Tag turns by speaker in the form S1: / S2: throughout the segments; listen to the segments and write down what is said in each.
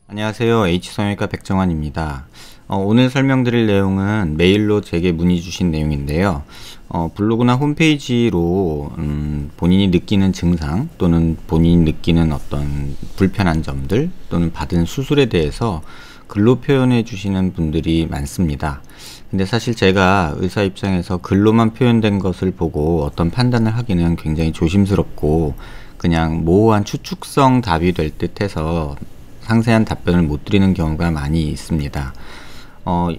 S1: 안녕하세요. H성형외과 백정환입니다. 오늘 설명드릴 내용은 메일로 제게 문의 주신 내용인데요. 블로그나 홈페이지로 본인이 느끼는 증상 또는 본인이 느끼는 어떤 불편한 점들 또는 받은 수술에 대해서 글로 표현해 주시는 분들이 많습니다. 근데 사실 제가 의사 입장에서 글로만 표현된 것을 보고 어떤 판단을 하기는 굉장히 조심스럽고 그냥 모호한 추측성 답이 될 듯 해서 상세한 답변을 못 드리는 경우가 많이 있습니다.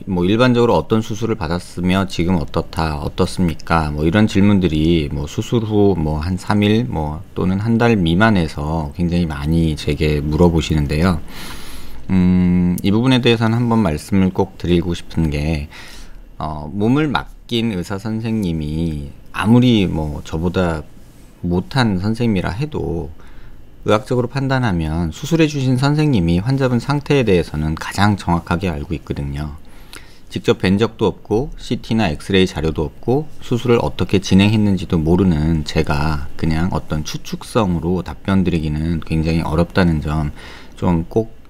S1: 뭐 일반적으로 어떤 수술을 받았으며 지금 어떻습니까? 뭐 이런 질문들이 뭐 수술 후 뭐 한 3일 뭐 또는 한 달 미만에서 굉장히 많이 제게 물어보시는데요. 이 부분에 대해서는 한번 말씀을 꼭 드리고 싶은 게 몸을 맡긴 의사 선생님이 아무리 뭐 저보다 못한 선생님이라 해도 의학적으로 판단하면 수술해 주신 선생님이 환자분 상태에 대해서는 가장 정확하게 알고 있거든요. 직접 뵌 적도 없고 CT나 엑스레이 자료도 없고 수술을 어떻게 진행했는지도 모르는 제가 그냥 어떤 추측성으로 답변 드리기는 굉장히 어렵다는 점 좀 꼭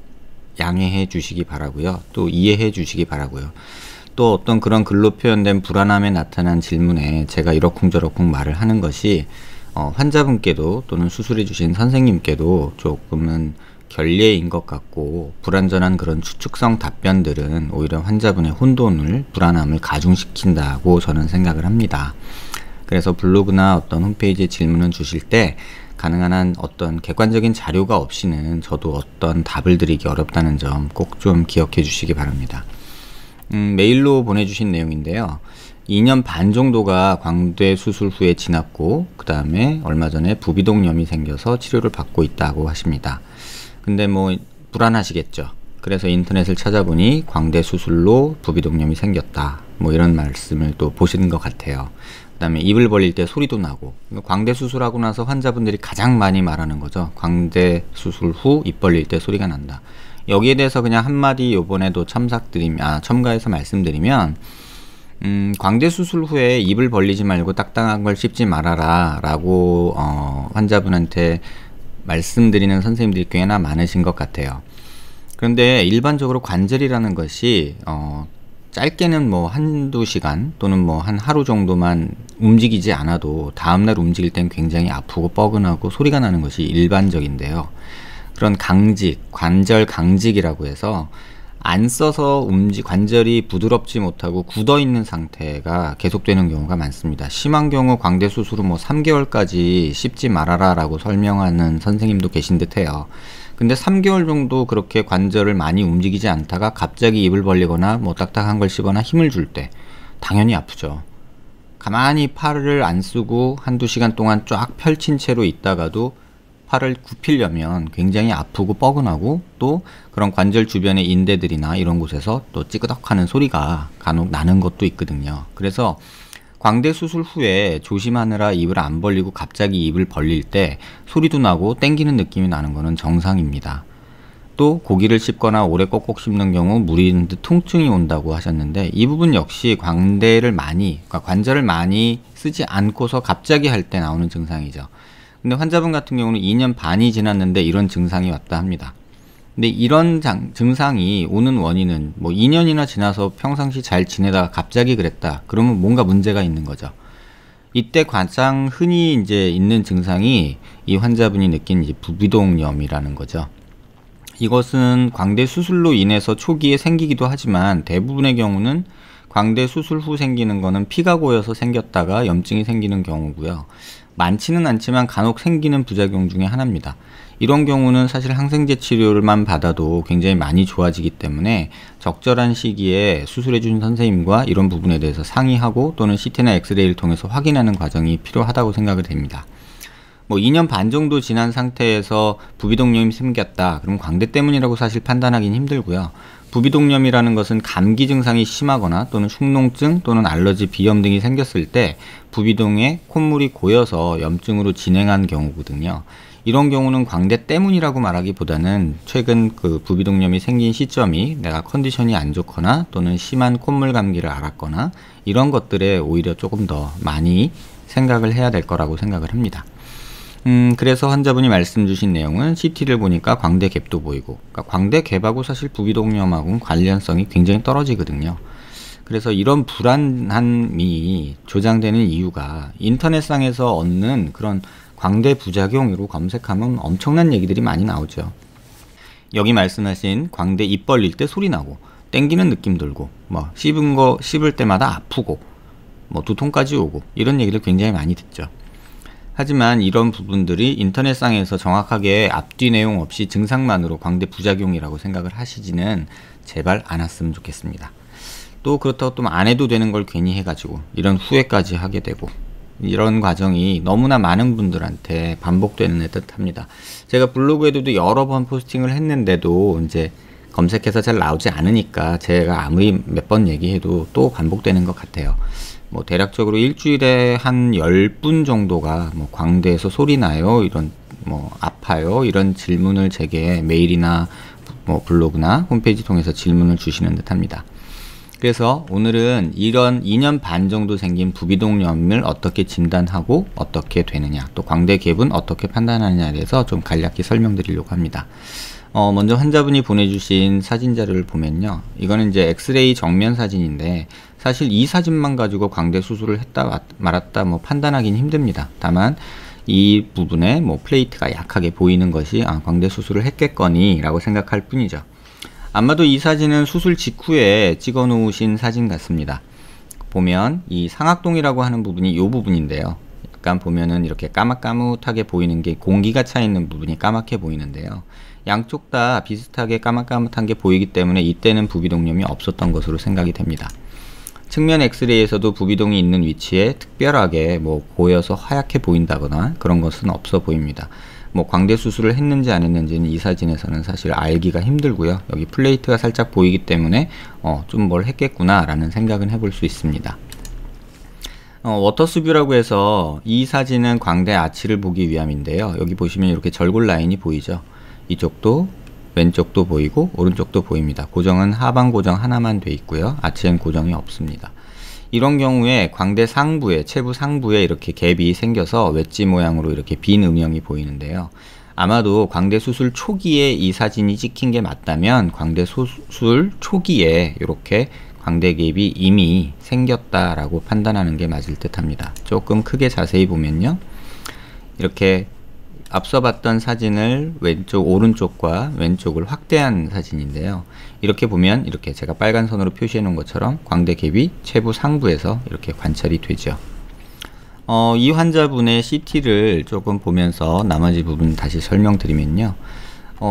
S1: 양해해 주시기 바라고요. 또 이해해 주시기 바라고요. 또 어떤 그런 글로 표현된 불안함에 나타난 질문에 제가 이러쿵저러쿵 말을 하는 것이 환자분께도 또는 수술해 주신 선생님께도 조금은 결례인 것 같고 불완전한 그런 추측성 답변들은 오히려 환자분의 혼돈을 불안함을 가중시킨다고 저는 생각을 합니다. 그래서 블로그나 어떤 홈페이지에 질문을 주실 때 가능한 한 어떤 객관적인 자료가 없이는 저도 어떤 답을 드리기 어렵다는 점 꼭 좀 기억해 주시기 바랍니다. 메일로 보내주신 내용인데요. 2년 반 정도가 광대 수술 후에 지났고 그 다음에 얼마 전에 부비동염이 생겨서 치료를 받고 있다고 하십니다. 근데 뭐 불안하시겠죠. 그래서 인터넷을 찾아보니 광대 수술로 부비동염이 생겼다 뭐 이런 말씀을 또 보시는 것 같아요. 그 다음에 입을 벌릴 때 소리도 나고 광대 수술하고 나서 환자분들이 가장 많이 말하는 거죠. 광대 수술 후 입 벌릴 때 소리가 난다. 여기에 대해서 그냥 한마디 요번에도 첨가해서 말씀드리면 광대 수술 후에 입을 벌리지 말고 딱딱한 걸 씹지 말아라 라고 환자분한테 말씀드리는 선생님들이 꽤나 많으신 것 같아요. 그런데 일반적으로 관절이라는 것이 짧게는 뭐 한두 시간 또는 뭐 한 하루 정도만 움직이지 않아도 다음날 움직일 땐 굉장히 아프고 뻐근하고 소리가 나는 것이 일반적인데요. 그런 강직, 관절 강직이라고 해서 안 써서 관절이 부드럽지 못하고 굳어 있는 상태가 계속되는 경우가 많습니다. 심한 경우 광대 수술 후 뭐 3개월까지 씹지 말아라 라고 설명하는 선생님도 계신 듯 해요. 근데 3개월 정도 그렇게 관절을 많이 움직이지 않다가 갑자기 입을 벌리거나 뭐 딱딱한 걸 씹거나 힘을 줄 때 당연히 아프죠. 가만히 팔을 안 쓰고 한두 시간 동안 쫙 펼친 채로 있다가도 팔을 굽히려면 굉장히 아프고 뻐근하고 또 그런 관절 주변의 인대들이나 이런 곳에서 또 찌그덕하는 소리가 간혹 나는 것도 있거든요. 그래서 광대 수술 후에 조심하느라 입을 안 벌리고 갑자기 입을 벌릴 때 소리도 나고 땡기는 느낌이 나는 것은 정상입니다. 또 고기를 씹거나 오래 꼭꼭 씹는 경우 무리는 듯 통증이 온다고 하셨는데 이 부분 역시 그러니까 관절을 많이 쓰지 않고서 갑자기 할 때 나오는 증상이죠. 근데 환자분 같은 경우는 2년 반이 지났는데 이런 증상이 왔다 합니다. 근데 이런 증상이 오는 원인은 뭐 2년이나 지나서 평상시 잘 지내다가 갑자기 그랬다. 그러면 뭔가 문제가 있는 거죠. 이때 가장 흔히 이제 있는 증상이 이 환자분이 느낀 이제 부비동염이라는 거죠. 이것은 광대 수술로 인해서 초기에 생기기도 하지만 대부분의 경우는 광대 수술 후 생기는 거는 피가 고여서 생겼다가 염증이 생기는 경우고요. 많지는 않지만 간혹 생기는 부작용 중에 하나입니다. 이런 경우는 사실 항생제 치료를만 받아도 굉장히 많이 좋아지기 때문에 적절한 시기에 수술해 주신 선생님과 이런 부분에 대해서 상의하고 또는 CT나 엑스레이를 통해서 확인하는 과정이 필요하다고 생각이 됩니다. 뭐 2년 반 정도 지난 상태에서 부비동염이 생겼다. 그럼 광대 때문이라고 사실 판단하기는 힘들고요. 부비동염이라는 것은 감기 증상이 심하거나 또는 축농증 또는 알러지, 비염 등이 생겼을 때 부비동에 콧물이 고여서 염증으로 진행한 경우거든요. 이런 경우는 광대 때문이라고 말하기보다는 최근 그 부비동염이 생긴 시점이 내가 컨디션이 안 좋거나 또는 심한 콧물 감기를 앓았거나 이런 것들에 오히려 조금 더 많이 생각을 해야 될 거라고 생각을 합니다. 그래서 환자분이 말씀 주신 내용은 CT를 보니까 광대 갭도 보이고, 그러니까 광대 갭하고 사실 부비동염하고는 관련성이 굉장히 떨어지거든요. 그래서 이런 불안함이 조장되는 이유가 인터넷상에서 얻는 그런 광대 부작용으로 검색하면 엄청난 얘기들이 많이 나오죠. 여기 말씀하신 광대 입 벌릴 때 소리 나고 땡기는 느낌 들고 뭐 씹은 거 씹을 때마다 아프고 뭐 두통까지 오고 이런 얘기를 굉장히 많이 듣죠. 하지만 이런 부분들이 인터넷상에서 정확하게 앞뒤 내용 없이 증상만으로 광대 부작용이라고 생각을 하시지는 제발 않았으면 좋겠습니다. 또 그렇다고 또 안 해도 되는 걸 괜히 해가지고 이런 후회까지 하게 되고 이런 과정이 너무나 많은 분들한테 반복되는 듯 합니다. 제가 블로그에도 여러 번 포스팅을 했는데도 이제 검색해서 잘 나오지 않으니까 제가 아무리 몇 번 얘기해도 또 반복되는 것 같아요. 뭐 대략적으로 일주일에 한 10분 정도가 뭐 광대에서 소리 나요, 이런 뭐 아파요, 이런 질문을 제게 메일이나 뭐 블로그나 홈페이지 통해서 질문을 주시는 듯 합니다. 그래서 오늘은 이런 2년 반 정도 생긴 부비동염을 어떻게 진단하고 어떻게 되느냐, 또 광대 갭은 어떻게 판단하느냐에 대해서 좀 간략히 설명드리려고 합니다. 먼저 환자분이 보내주신 사진 자료를 보면요, 이거는 이제 엑스레이 정면 사진인데 사실 이 사진만 가지고 광대 수술을 했다 말았다 뭐 판단하기는 힘듭니다. 다만 이 부분에 뭐 플레이트가 약하게 보이는 것이 광대 수술을 했겠거니 라고 생각할 뿐이죠. 아마도 이 사진은 수술 직후에 찍어 놓으신 사진 같습니다. 보면 이 상악동이라고 하는 부분이 이 부분인데요. 약간 보면은 이렇게 까맣까뭇하게 보이는 게 공기가 차 있는 부분이 까맣게 보이는데요. 양쪽 다 비슷하게 까맣까뭇한 게 보이기 때문에 이때는 부비동염이 없었던 것으로 생각이 됩니다. 측면 엑스레이에서도 부비동이 있는 위치에 특별하게 뭐 고여서 하얗게 보인다거나 그런 것은 없어 보입니다. 뭐 광대 수술을 했는지 안 했는지는 이 사진에서는 사실 알기가 힘들고요. 여기 플레이트가 살짝 보이기 때문에 좀 뭘 했겠구나 라는 생각은 해볼 수 있습니다. 워터스뷰라고 해서 이 사진은 광대 아치를 보기 위함인데요. 여기 보시면 이렇게 절골 라인이 보이죠. 이쪽도 왼쪽도 보이고 오른쪽도 보입니다. 고정은 하방 고정 하나만 돼 있고요. 아치엔 고정이 없습니다. 이런 경우에 광대 상부에, 체부 상부에 이렇게 갭이 생겨서 웨지 모양으로 이렇게 빈 음영이 보이는데요. 아마도 광대 수술 초기에 이 사진이 찍힌 게 맞다면 광대 수술 초기에 이렇게 광대 갭이 이미 생겼다라고 판단하는 게 맞을 듯 합니다. 조금 크게 자세히 보면요, 이렇게 앞서 봤던 사진을 왼쪽, 오른쪽과 왼쪽을 확대한 사진인데요. 이렇게 보면 이렇게 제가 빨간 선으로 표시해 놓은 것처럼 광대 갭이 체부 상부에서 이렇게 관찰이 되죠. 이 환자분의 CT를 조금 보면서 나머지 부분 다시 설명드리면요.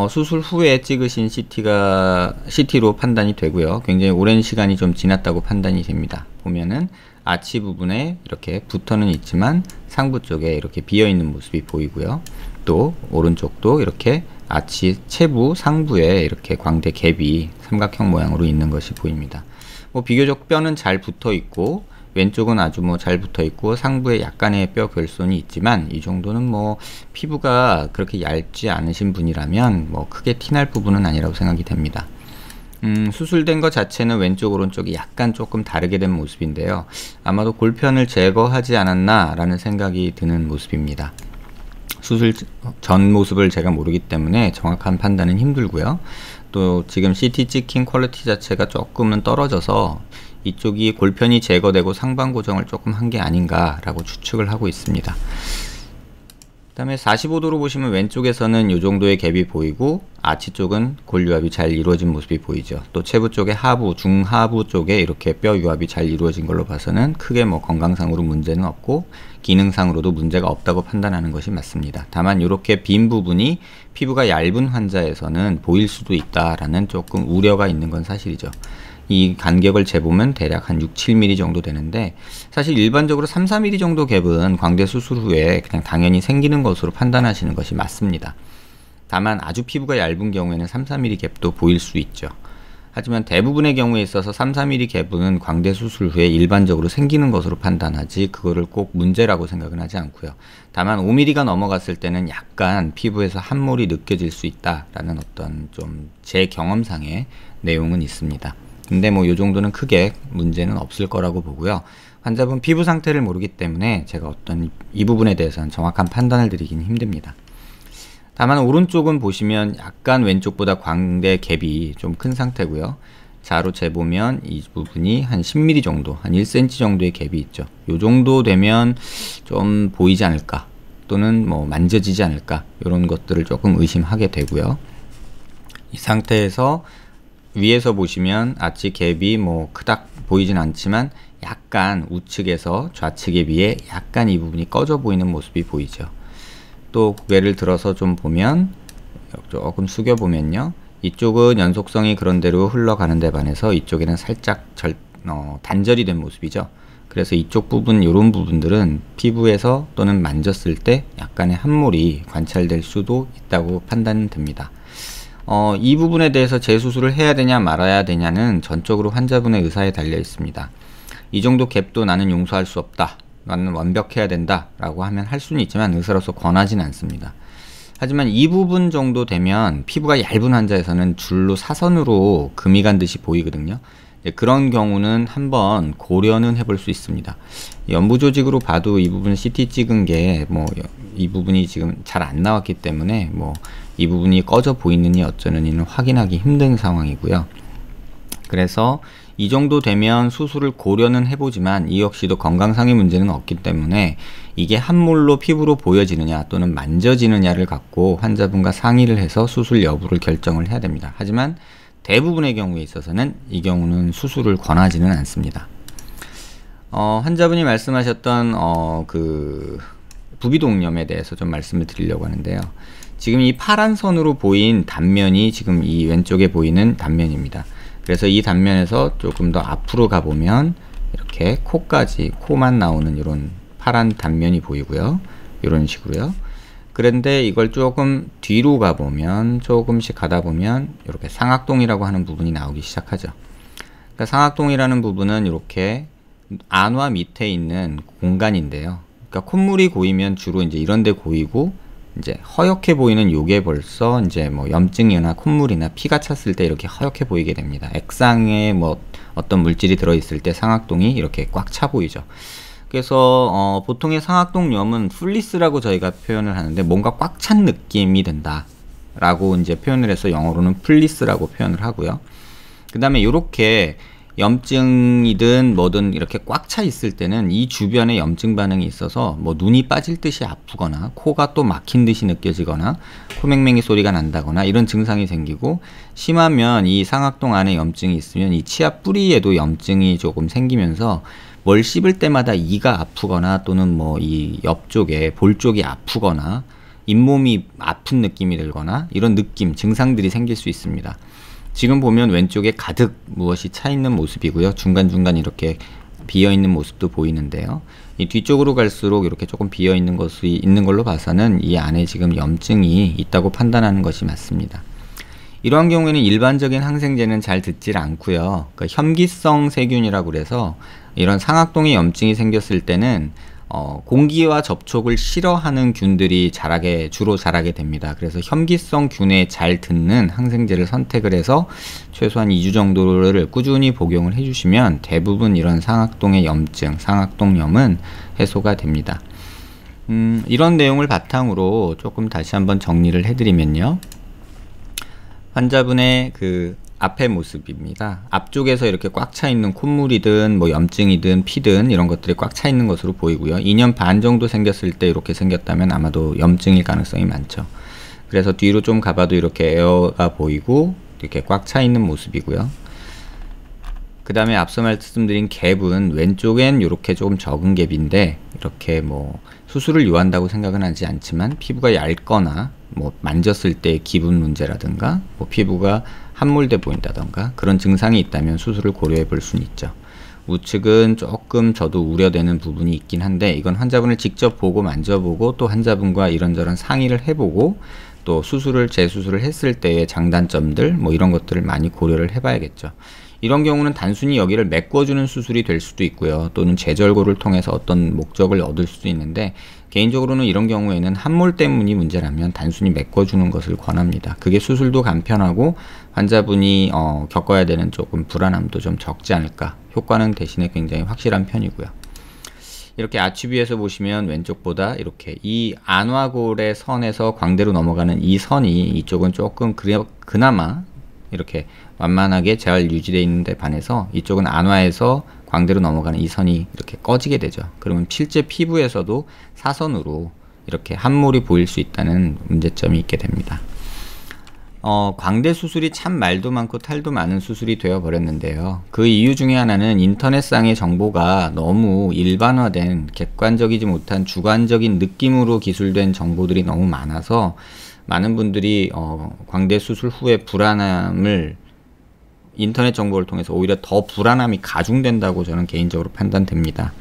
S1: 수술 후에 찍으신 CT로 판단이 되고요. 굉장히 오랜 시간이 좀 지났다고 판단이 됩니다. 보면은 아치 부분에 이렇게 붙어는 있지만 상부 쪽에 이렇게 비어 있는 모습이 보이고요. 또 오른쪽도 이렇게 아치 체부 상부에 이렇게 광대 갭이 삼각형 모양으로 있는 것이 보입니다. 뭐 비교적 뼈는 잘 붙어 있고 왼쪽은 아주 뭐 잘 붙어 있고 상부에 약간의 뼈 결손이 있지만 이 정도는 뭐 피부가 그렇게 얇지 않으신 분이라면 뭐 크게 티날 부분은 아니라고 생각이 됩니다. 수술된 것 자체는 왼쪽 오른쪽이 약간 조금 다르게 된 모습인데요. 아마도 골편을 제거하지 않았나 라는 생각이 드는 모습입니다. 수술 전 모습을 제가 모르기 때문에 정확한 판단은 힘들고요. 또 지금 CT 찍힌 퀄리티 자체가 조금은 떨어져서 이쪽이 골편이 제거되고 상방 고정을 조금 한 게 아닌가 라고 추측을 하고 있습니다. 그 다음에 45도로 보시면 왼쪽에서는 이 정도의 갭이 보이고 아치 쪽은 골 유합이 잘 이루어진 모습이 보이죠. 또 체부 쪽의 하부, 중하부 쪽에 이렇게 뼈 유합이 잘 이루어진 걸로 봐서는 크게 뭐 건강상으로 문제는 없고 기능상으로도 문제가 없다고 판단하는 것이 맞습니다. 다만 이렇게 빈 부분이 피부가 얇은 환자에서는 보일 수도 있다라는 조금 우려가 있는 건 사실이죠. 이 간격을 재보면 대략 한 6-7mm 정도 되는데 사실 일반적으로 3-4mm 정도 갭은 광대 수술 후에 그냥 당연히 생기는 것으로 판단하시는 것이 맞습니다. 다만 아주 피부가 얇은 경우에는 3-4mm 갭도 보일 수 있죠. 하지만 대부분의 경우에 있어서 3-4mm 갭은 광대 수술 후에 일반적으로 생기는 것으로 판단하지 그거를 꼭 문제라고 생각은 하지 않고요. 다만 5mm가 넘어갔을 때는 약간 피부에서 함몰이 느껴질 수 있다라는 어떤 좀 제 경험상의 내용은 있습니다. 근데 뭐 요 정도는 크게 문제는 없을 거라고 보고요. 환자분 피부 상태를 모르기 때문에 제가 어떤 이 부분에 대해서는 정확한 판단을 드리기는 힘듭니다. 다만 오른쪽은 보시면 약간 왼쪽보다 광대 갭이 좀 큰 상태고요. 자로 재보면 이 부분이 한 10mm 정도, 한 1cm 정도의 갭이 있죠. 요 정도 되면 좀 보이지 않을까, 또는 뭐 만져지지 않을까, 이런 것들을 조금 의심하게 되고요. 이 상태에서 위에서 보시면 아치 갭이 뭐 크닥 보이진 않지만 약간 우측에서 좌측에 비해 약간 이 부분이 꺼져 보이는 모습이 보이죠. 또 고개를 들어서 좀 보면, 조금 숙여 보면요, 이쪽은 연속성이 그런대로 흘러가는 데 반해서 이쪽에는 살짝 단절이 된 모습이죠. 그래서 이쪽 부분, 이런 부분들은 피부에서 또는 만졌을 때 약간의 함몰이 관찰될 수도 있다고 판단됩니다. 이 부분에 대해서 재수술을 해야 되냐 말아야 되냐는 전적으로 환자분의 의사에 달려 있습니다. 이 정도 갭도 나는 용서할 수 없다, 나는 완벽해야 된다 라고 하면 할 수는 있지만 의사로서 권하진 않습니다. 하지만 이 부분 정도 되면 피부가 얇은 환자에서는 줄로 사선으로 금이 간 듯이 보이거든요. 그런 경우는 한번 고려는 해볼 수 있습니다. 연부 조직으로 봐도 이 부분 CT 찍은 게 뭐 이 부분이 지금 잘 안 나왔기 때문에 뭐 이 부분이 꺼져 보이느니 어쩌느니는 확인하기 힘든 상황이고요. 그래서 이 정도 되면 수술을 고려는 해보지만 이 역시도 건강상의 문제는 없기 때문에 이게 함몰로 피부로 보여지느냐 또는 만져지느냐를 갖고 환자분과 상의를 해서 수술 여부를 결정을 해야 됩니다. 하지만 대부분의 경우에 있어서는 이 경우는 수술을 권하지는 않습니다. 환자분이 말씀하셨던 그 부비동염에 대해서 좀 말씀을 드리려고 하는데요. 지금 이 파란 선으로 보인 단면이 지금 이 왼쪽에 보이는 단면입니다. 그래서 이 단면에서 조금 더 앞으로 가보면 이렇게 코까지, 코만 나오는 이런 파란 단면이 보이고요. 이런 식으로요. 그런데 이걸 조금 뒤로 가보면, 조금씩 가다 보면 이렇게 상악동이라고 하는 부분이 나오기 시작하죠. 그러니까 상악동이라는 부분은 이렇게 안화 밑에 있는 공간인데요. 그러니까 콧물이 고이면 주로 이제 이런 데 고이고, 이제 허옇게 보이는 요게 벌써 이제 뭐 염증이나 콧물이나 피가 찼을 때 이렇게 허옇게 보이게 됩니다. 액상에 뭐 어떤 물질이 들어있을 때 상악동이 이렇게 꽉 차 보이죠. 그래서 보통의 상악동염은 플리스라고 저희가 표현을 하는데 뭔가 꽉 찬 느낌이 든다 라고 이제 표현을 해서 영어로는 플리스라고 표현을 하고요. 그 다음에 이렇게 염증이든 뭐든 이렇게 꽉 차 있을 때는 이 주변에 염증 반응이 있어서 뭐 눈이 빠질 듯이 아프거나 코가 또 막힌 듯이 느껴지거나 코맹맹이 소리가 난다거나 이런 증상이 생기고, 심하면 이 상악동 안에 염증이 있으면 이 치아 뿌리에도 염증이 조금 생기면서 뭘 씹을 때마다 이가 아프거나 또는 뭐 이 옆쪽에 볼 쪽이 아프거나 잇몸이 아픈 느낌이 들거나 이런 느낌, 증상들이 생길 수 있습니다. 지금 보면 왼쪽에 가득 무엇이 차 있는 모습이고요. 중간중간 이렇게 비어 있는 모습도 보이는데요. 이 뒤쪽으로 갈수록 이렇게 조금 비어 있는 것이 있는 걸로 봐서는 이 안에 지금 염증이 있다고 판단하는 것이 맞습니다. 이러한 경우에는 일반적인 항생제는 잘 듣질 않고요. 그러니까 혐기성 세균이라고 그래서 이런 상악동에 염증이 생겼을 때는 공기와 접촉을 싫어하는 균들이 주로 자라게 됩니다. 그래서 혐기성 균에 잘 듣는 항생제를 선택을 해서 최소한 2주 정도를 꾸준히 복용을 해주시면 대부분 이런 상악동의 염증, 상악동염은 해소가 됩니다. 이런 내용을 바탕으로 조금 다시 한번 정리를 해드리면요. 환자분의 그 앞의 모습입니다. 앞쪽에서 이렇게 꽉 차 있는 콧물이든 뭐 염증이든 피든 이런 것들이 꽉 차 있는 것으로 보이고요. 2년 반 정도 생겼을 때 이렇게 생겼다면 아마도 염증일 가능성이 많죠. 그래서 뒤로 좀 가봐도 이렇게 에어가 보이고 이렇게 꽉 차 있는 모습이고요. 그 다음에 앞서 말씀드린 갭은 왼쪽엔 이렇게 조금 적은 갭인데 이렇게 뭐 수술을 요한다고 생각은 하지 않지만 피부가 얇거나 뭐 만졌을 때 기분 문제라든가 뭐 피부가 함몰돼 보인다던가 그런 증상이 있다면 수술을 고려해 볼 수는 있죠. 우측은 조금 저도 우려되는 부분이 있긴 한데 이건 환자분을 직접 보고 만져보고 또 환자분과 이런저런 상의를 해보고 또 재수술을 했을 때의 장단점들 뭐 이런 것들을 많이 고려를 해봐야겠죠. 이런 경우는 단순히 여기를 메꿔주는 수술이 될 수도 있고요. 또는 재절골을 통해서 어떤 목적을 얻을 수도 있는데, 개인적으로는 이런 경우에는 함몰 때문이 문제라면 단순히 메꿔주는 것을 권합니다. 그게 수술도 간편하고 환자분이 겪어야 되는 조금 불안함도 좀 적지 않을까. 효과는 대신에 굉장히 확실한 편이고요. 이렇게 아치뷰에서 보시면 왼쪽보다 이렇게 이 안화골의 선에서 광대로 넘어가는 이 선이, 이쪽은 조금 그나마 이렇게 완만하게 잘 유지되어 있는데 반해서 이쪽은 안화에서 광대로 넘어가는 이 선이 이렇게 꺼지게 되죠. 그러면 실제 피부에서도 사선으로 이렇게 함몰이 보일 수 있다는 문제점이 있게 됩니다. 광대 수술이 참 말도 많고 탈도 많은 수술이 되어 버렸는데요. 그 이유 중에 하나는 인터넷상의 정보가 너무 일반화된, 객관적이지 못한 주관적인 느낌으로 기술된 정보들이 너무 많아서 많은 분들이 광대 수술 후에 불안함을 인터넷 정보를 통해서 오히려 더 불안함이 가중된다고 저는 개인적으로 판단됩니다.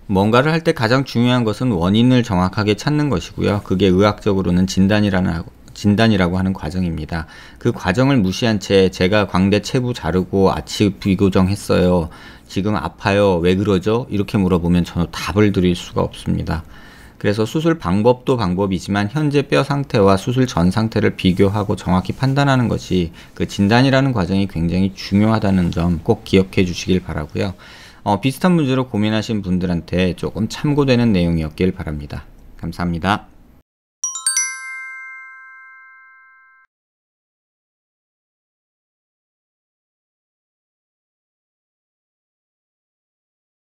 S1: 뭔가를 할 때 가장 중요한 것은 원인을 정확하게 찾는 것이고요. 그게 의학적으로는 진단이라고 하는 과정입니다. 그 과정을 무시한 채 제가 광대 체부 자르고 아치 비교정했어요. 지금 아파요. 왜 그러죠? 이렇게 물어보면 저는 답을 드릴 수가 없습니다. 그래서 수술 방법도 방법이지만 현재 뼈 상태와 수술 전 상태를 비교하고 정확히 판단하는 것이 그 진단이라는 과정이 굉장히 중요하다는 점 꼭 기억해 주시길 바라고요. 비슷한 문제로 고민하신 분들한테 조금 참고되는 내용이었길 바랍니다. 감사합니다.